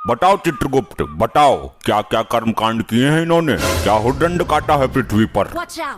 बताओ चित्रगुप्त, बताओ क्या क्या कर्मकांड किए हैं इन्होंने, क्या हुडदंड काटा है पृथ्वी पर।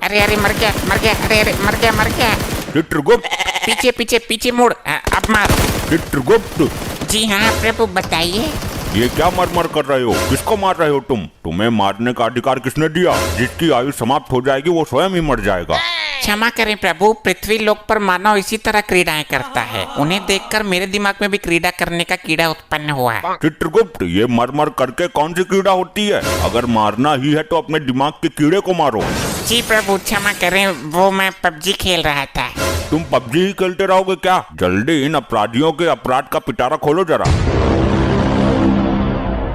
अरे अरे मर गया, अरे मर गया। चित्रगुप्त, पीछे पीछे पीछे मुड़, अब मार। चित्रगुप्त, जी हाँ प्रभु बताइए। ये क्या मर कर रहे हो, किसको मार रहे हो तुम? तुम्हें मारने का अधिकार किसने दिया? जिसकी आयु समाप्त हो जाएगी वो स्वयं ही मर जाएगा। क्षमा करें प्रभु, पृथ्वी लोक पर मानव इसी तरह क्रीड़ाएं करता है। उन्हें देखकर मेरे दिमाग में भी क्रीड़ा करने का कीड़ा उत्पन्न हुआ है। चित्रगुप्त, ये मर करके कौन सी कीड़ा होती है? अगर मारना ही है तो अपने दिमाग के कीड़े को मारो। जी प्रभु क्षमा करें, वो मैं पबजी खेल रहा था। तुम पबजी ही खेलते रहोगे क्या? जल्दी इन अपराधियों के अपराध का पिटारा खोलो जरा।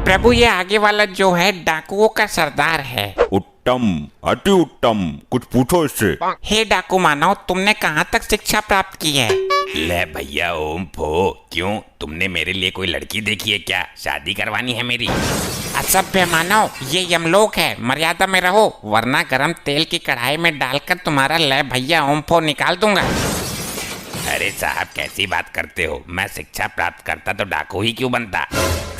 प्रभु ये आगे वाला जो है डाकुओं का सरदार है। उत्तम, अति उत्तम, कुछ पूछो इससे। हे डाकू मानव, तुमने कहाँ तक शिक्षा प्राप्त की है? ले भैया ओम फो, क्यों तुमने मेरे लिए कोई लड़की देखी है क्या? शादी करवानी है मेरी? असभ्य मानव, ये यमलोक है, मर्यादा में रहो वरना गरम तेल की कढ़ाई में डालकर तुम्हारा ले भैया ओम फो निकाल दूंगा। अरे साहब कैसी बात करते हो? मैं शिक्षा प्राप्त करता तो डाकू ही क्यों बनता?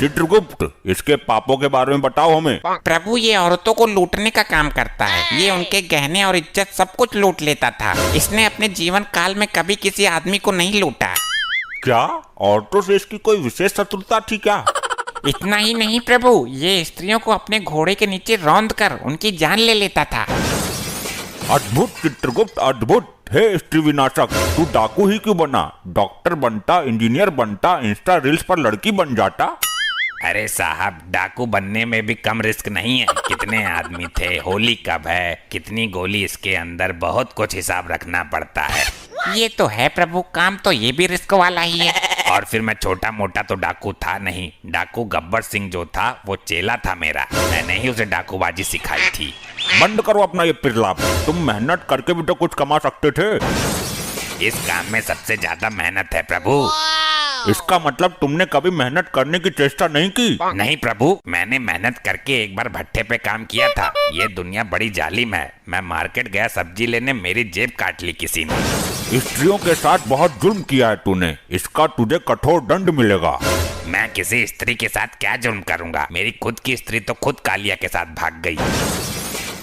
चित्रगुप्त, इसके पापों के बारे में बताओ हमें। प्रभु ये औरतों को लूटने का काम करता है। ये उनके गहने और इज्जत सब कुछ लूट लेता था। इसने अपने जीवन काल में कभी किसी आदमी को नहीं लूटा। क्या औरतों से इसकी कोई विशेष शत्रुता थी क्या? इतना ही नहीं प्रभु, ये स्त्रियों को अपने घोड़े के नीचे रौंद कर उनकी जान ले लेता था। अद्भुत चित्रगुप्त, अद्भुत। हे स्त्री विनाशक, तू डाकू ही क्यों बना? डॉक्टर बनता, इंजीनियर बनता, इंस्टा रील्स पर लड़की बन जाता। अरे साहब डाकू बनने में भी कम रिस्क नहीं है। कितने आदमी थे, होली कब है, कितनी गोली इसके अंदर, बहुत कुछ हिसाब रखना पड़ता है। ये तो है प्रभु, काम तो ये भी रिस्क वाला ही है। और फिर मैं छोटा मोटा तो डाकू था नहीं। डाकू गब्बर सिंह जो था वो चेला था मेरा। मैंने ही उसे डाकूबाजी सिखाई थी। बंद करो अपना ये पिरलाप। तुम मेहनत करके भी तो कुछ कमा सकते थे। इस काम में सबसे ज्यादा मेहनत है प्रभु। इसका मतलब तुमने कभी मेहनत करने की चेष्टा नहीं की? नहीं प्रभु, मैंने मेहनत करके एक बार भट्टे पे काम किया था। ये दुनिया बड़ी जालिम है। मैं मार्केट गया सब्जी लेने, मेरी जेब काट ली किसी ने। स्त्रियों के साथ बहुत जुल्म किया है तूने, इसका तुझे कठोर दंड मिलेगा। मैं किसी स्त्री के साथ क्या जुल्म करूंगा? मेरी खुद की स्त्री तो खुद कालिया के साथ भाग गई।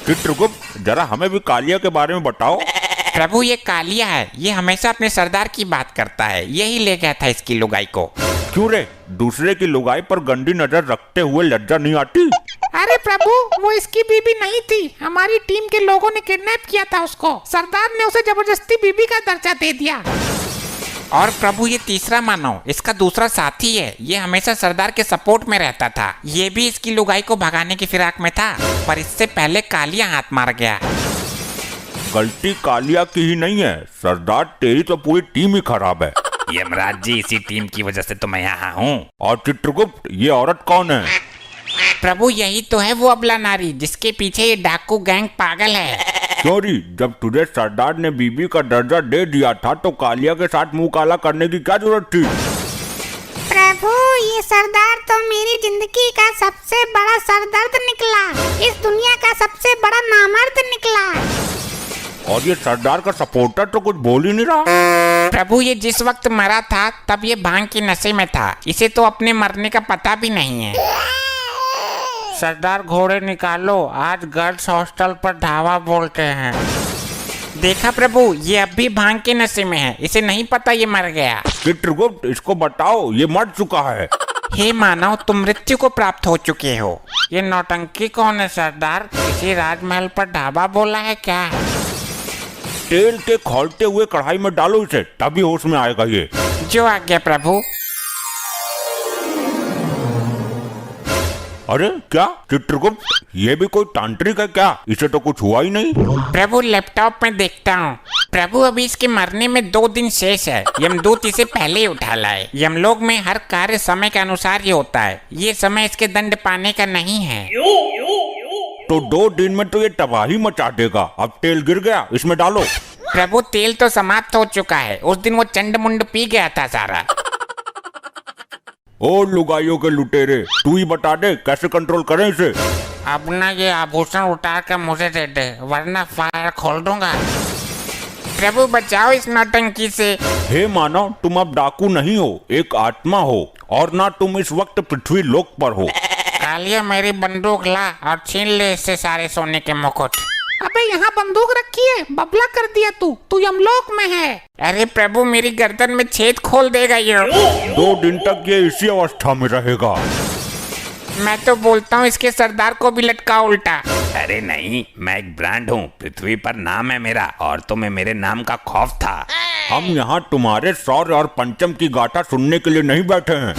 चित्रगुप्त, जरा हमें भी कालिया के बारे में बताओ। प्रभु ये कालिया है, ये हमेशा अपने सरदार की बात करता है। यही ले गया था इसकी लुगाई को। क्यों रे, दूसरे की लुगाई पर गंदी नजर रखते हुए लज्जा नहीं आती? अरे प्रभु वो इसकी बीबी नहीं थी, हमारी टीम के लोगों ने किडनैप किया था उसको। सरदार ने उसे जबरदस्ती बीबी का दर्जा दे दिया। और प्रभु ये तीसरा मानव, इसका दूसरा साथी है। ये हमेशा सरदार के सपोर्ट में रहता था। ये भी इसकी लुगाई को भगाने की फिराक में था, पर इससे पहले कालिया हाथ मार गया। गलती कालिया की ही नहीं है सरदार, तेरी तो पूरी टीम ही खराब है। यमराज जी, इसी टीम की वजह से तो मैं यहाँ हूँ। और चित्रगुप्त, ये औरत कौन है? प्रभु यही तो है वो अबला नारी जिसके पीछे ये डाकू गैंग पागल है। चोरी, जब तुझे सरदार ने बीबी का दर्जा दे दिया था तो कालिया के साथ मुंह काला करने की क्या जरूरत थी? प्रभु ये सरदार तो मेरी जिंदगी का सबसे बड़ा सरदर्द निकला। इस दुनिया का सबसे बड़ा नामर्द निकला। और ये सरदार का सपोर्टर तो कुछ बोल ही नहीं रहा। प्रभु ये जिस वक्त मरा था तब ये भांग की नशे में था। इसे तो अपने मरने का पता भी नहीं है। सरदार घोड़े निकालो, आज गर्ल्स हॉस्टल पर धावा बोलते हैं। देखा प्रभु, ये अब भी भांग के नशे में है। इसे नहीं पता ये मर गया। चित्रगुप्त, इसको बताओ ये मर चुका है। हे मानव, तुम मृत्यु को प्राप्त हो चुके हो। ये नौटंकी कौन है सरदार? किसी राजमहल पर ढाबा बोला है क्या? तेल के खौलते हुए कढ़ाई में डालो इसे, तभी होश में आएगा ये। जो आज्ञा प्रभु। अरे क्या चित्रगुप्त, ये भी कोई तांत्रिक है क्या? इसे तो कुछ हुआ ही नहीं। प्रभु लैपटॉप में देखता हूँ। प्रभु अभी इसके मरने में 2 दिन शेष है। यमदूत इसे पहले ही उठा लाए। यमलोक में हर कार्य समय के अनुसार ही होता है। ये समय इसके दंड पाने का नहीं है। तो 2 दिन में तो ये तबाही मचा देगा। अब तेल गिर गया, इसमें डालो। प्रभु तेल तो समाप्त हो चुका है। उस दिन वो चंड मुंड पी गया था सारा। ओ लुगाइयों के लुटेरे, तू ही बता दे कैसे कंट्रोल करें इसे। अब ना ये आभूषण उतार कर मुझे दे दे, वरना फायर खोल दूंगा। प्रभु बचाओ इस नौटंकी से। हे मानव, तुम अब डाकू नहीं हो, एक आत्मा हो, और ना तुम इस वक्त पृथ्वी लोक पर हो। कालिया मेरी बंदूक ला और छीन ले इससे सारे सोने के मुकुट। अबे यहाँ बंदूक रखी है, बबला कर दिया तू यमलोक में है। अरे प्रभु मेरी गर्दन में छेद खोल देगा ये। 2 दिन तक ये इसी अवस्था में रहेगा। मैं तो बोलता हूँ इसके सरदार को भी लटका उल्टा। अरे नहीं, मैं एक ब्रांड हूँ, पृथ्वी पर नाम है मेरा, और तुम्हें मेरे नाम का खौफ था। हम यहाँ तुम्हारे शौर्य और पंचम की गाथा सुनने के लिए नहीं बैठे हैं।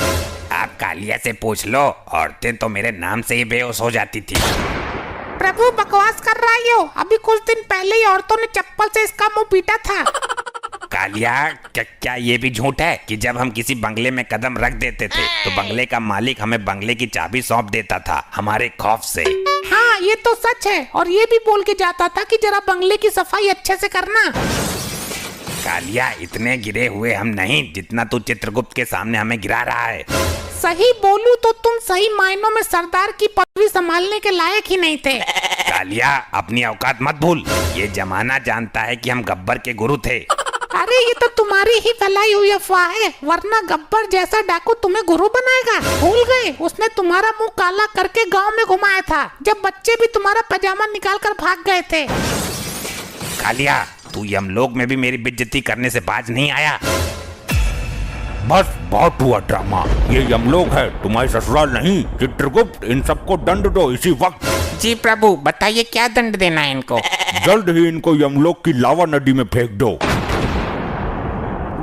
आप कालिया से पूछ लो, औरतें तो मेरे नाम से ही बेहोश हो जाती थी। प्रभु बकवास कर रहा है यो। अभी कुछ दिन पहले ही औरतों ने चप्पल से इसका मुंह पीटा था। कालिया, क्या ये भी झूठ है कि जब हम किसी बंगले में कदम रख देते थे तो बंगले का मालिक हमें बंगले की चाबी सौंप देता था हमारे खौफ से? हाँ ये तो सच है, और ये भी बोल के जाता था कि जरा बंगले की सफाई अच्छे से करना। कालिया, इतने गिरे हुए हम नहीं जितना तू चित्रगुप्त के सामने हमें गिरा रहा है। सही बोलूं तो तुम सही मायनों में सरदार की पदवी संभालने के लायक ही नहीं थे। कालिया, अपनी औकात मत भूल, ये जमाना जानता है कि हम गब्बर के गुरु थे। अरे ये तो तुम्हारी ही फैलाई हुई अफवाह है, वरना गब्बर जैसा डाकू तुम्हें गुरु बनाएगा। भूल गए, उसने तुम्हारा मुंह काला करके गांव में घुमाया था, जब बच्चे भी तुम्हारा पजामा निकाल कर भाग गए थे। कालिया, तू यमलोक में भी मेरी बेइज्जती करने से बाज नहीं आया। बस बहुत हुआ ड्रामा, ये यमलोक है, तुम्हारी ससुराल नहीं। चित्रगुप्त, इन सबको दंड दो इसी वक्त। जी प्रभु, बताइए क्या दंड देना है इनको? जल्द ही इनको यमलोक की लावा नदी में फेंक दो।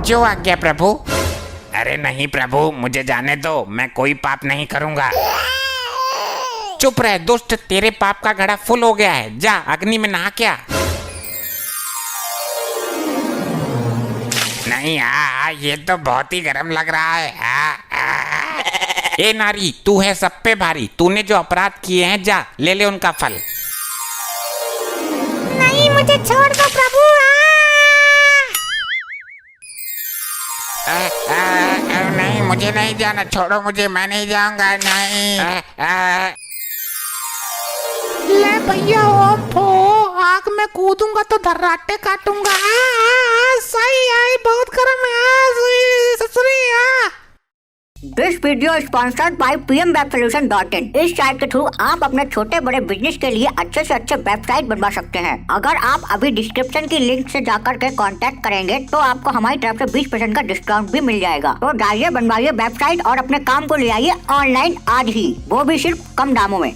जो आज्ञा प्रभु। अरे नहीं प्रभु, मुझे जाने दो, मैं कोई पाप नहीं करूंगा। चुप रह दुष्ट, तेरे पाप का घड़ा फुल हो गया है, जा अग्नि में नहा क्या। नहीं, ये तो बहुत ही गर्म लग रहा है। ए नारी, तू है सब पे भारी, तूने जो अपराध किए हैं जा ले ले उनका फल। नहीं, मुझे छोड़ दो प्रभु। नहीं मुझे नहीं जाना, छोड़ो मुझे, मैं नहीं जाऊंगा। नहीं ले भैया, ओम फो, आग में कूदूंगा तो धर्राटे काटूंगा। सही आई, बहुत गर्म है ससुरी। This video sponsored by pmwebsolution.in। इस साइट के थ्रू आप अपने छोटे बड़े बिजनेस के लिए अच्छे से अच्छे वेबसाइट बनवा सकते हैं। अगर आप अभी डिस्क्रिप्शन की लिंक से जाकर के कांटेक्ट करेंगे तो आपको हमारी तरफ से 20% का डिस्काउंट भी मिल जाएगा। तो जाइए, बनवाइए वेबसाइट और अपने काम को ले आइए ऑनलाइन आज ही, वो भी सिर्फ कम दामों में।